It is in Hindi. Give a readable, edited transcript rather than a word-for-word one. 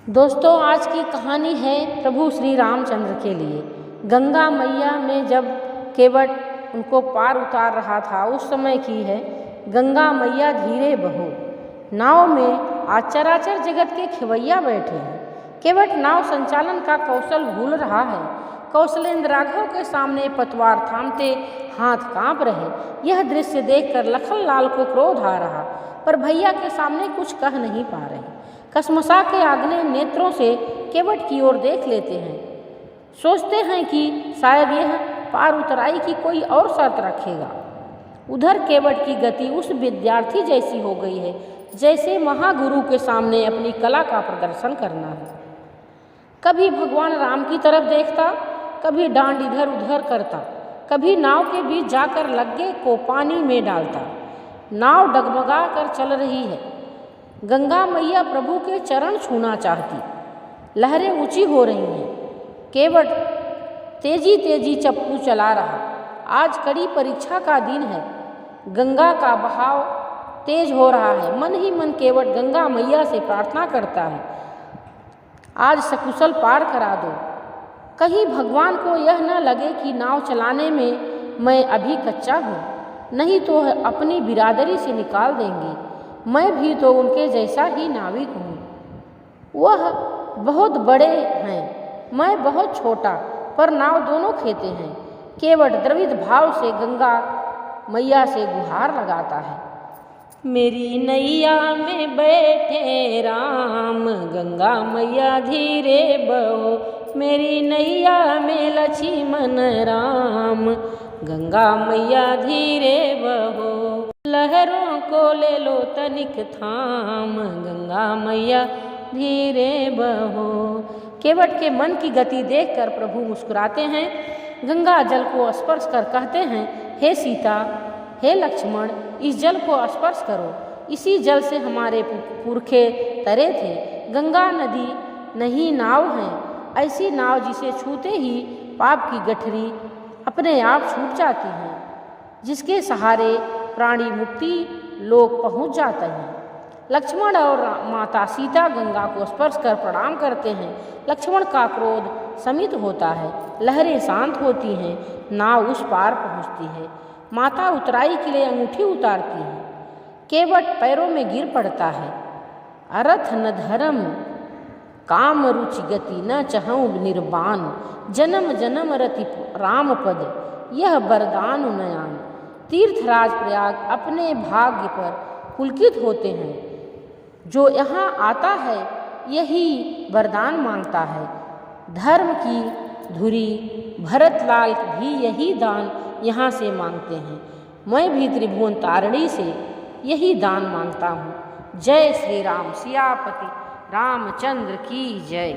दोस्तों, आज की कहानी है प्रभु श्री रामचंद्र के लिए। गंगा मैया में जब केवट उनको पार उतार रहा था उस समय की है। गंगा मैया धीरे बहो, नाव में आज चराचर जगत के खिवैया बैठे हैं। केवट नाव संचालन का कौशल भूल रहा है। कौशलेंद्र राघव के सामने पतवार थामते हाथ कांप रहे। यह दृश्य देखकर लखनलाल को क्रोध आ रहा, पर भैया के सामने कुछ कह नहीं पा रहे। कसमसा के आग्नेय नेत्रों से केवट की ओर देख लेते हैं। सोचते हैं कि शायद यह पार उतराई की कोई और शर्त रखेगा। उधर केवट की गति उस विद्यार्थी जैसी हो गई है जैसे महागुरु के सामने अपनी कला का प्रदर्शन करना है। कभी भगवान राम की तरफ देखता, कभी डांड इधर उधर करता, कभी नाव के बीच जाकर लग्गे को पानी में डालता। नाव डगमगा कर चल रही है। गंगा मैया प्रभु के चरण छूना चाहती। लहरें ऊंची हो रही हैं। केवट तेजी तेजी चप्पू चला रहा। आज कड़ी परीक्षा का दिन है। गंगा का बहाव तेज हो रहा है। मन ही मन केवट गंगा मैया से प्रार्थना करता है, आज सकुशल पार करा दो। कहीं भगवान को यह न लगे कि नाव चलाने में मैं अभी कच्चा हूँ, नहीं तो अपनी बिरादरी से निकाल देंगे। मैं भी तो उनके जैसा ही नाविक हूँ। वह बहुत बड़े हैं, मैं बहुत छोटा, पर नाव दोनों खेते हैं। केवट द्रवित भाव से गंगा मैया से गुहार लगाता है। मेरी नैया में बैठे राम, गंगा मैया धीरे बहो। मेरी नैया में लक्ष्मण राम, गंगा मैया धीरे बहो। लहरों को ले लो तनिक थाम, गंगा मैया धीरे बहो। केवट के मन की गति देखकर प्रभु मुस्कुराते हैं। गंगा जल को स्पर्श कर कहते हैं, हे सीता, हे लक्ष्मण, इस जल को स्पर्श करो। इसी जल से हमारे पुरखे तरे थे। गंगा नदी नहीं नाव है, ऐसी नाव जिसे छूते ही पाप की गठरी अपने आप छूट जाती है, जिसके सहारे प्राणी मुक्ति लोग पहुंच जाते हैं। लक्ष्मण और माता सीता गंगा को स्पर्श कर प्रणाम करते हैं। लक्ष्मण का क्रोध शमित होता है, लहरें शांत होती हैं, नाव उस पार पहुंचती है। माता उतराई के लिए अंगूठी उतारती है। केवट पैरों में गिर पड़ता है। अरथ न धर्म काम रुचि गति, न चहऊँ निर्वाण। जन्म जन्म रति राम पद, यह वरदान नयान। तीर्थराज प्रयाग अपने भाग्य पर पुलकित होते हैं। जो यहाँ आता है यही वरदान मांगता है। धर्म की धुरी भरतलाल भी यही दान यहाँ से मांगते हैं। मैं भी त्रिभुवन तारिणी से यही दान मांगता हूँ। जय श्री राम, सियापति रामचंद्र की जय।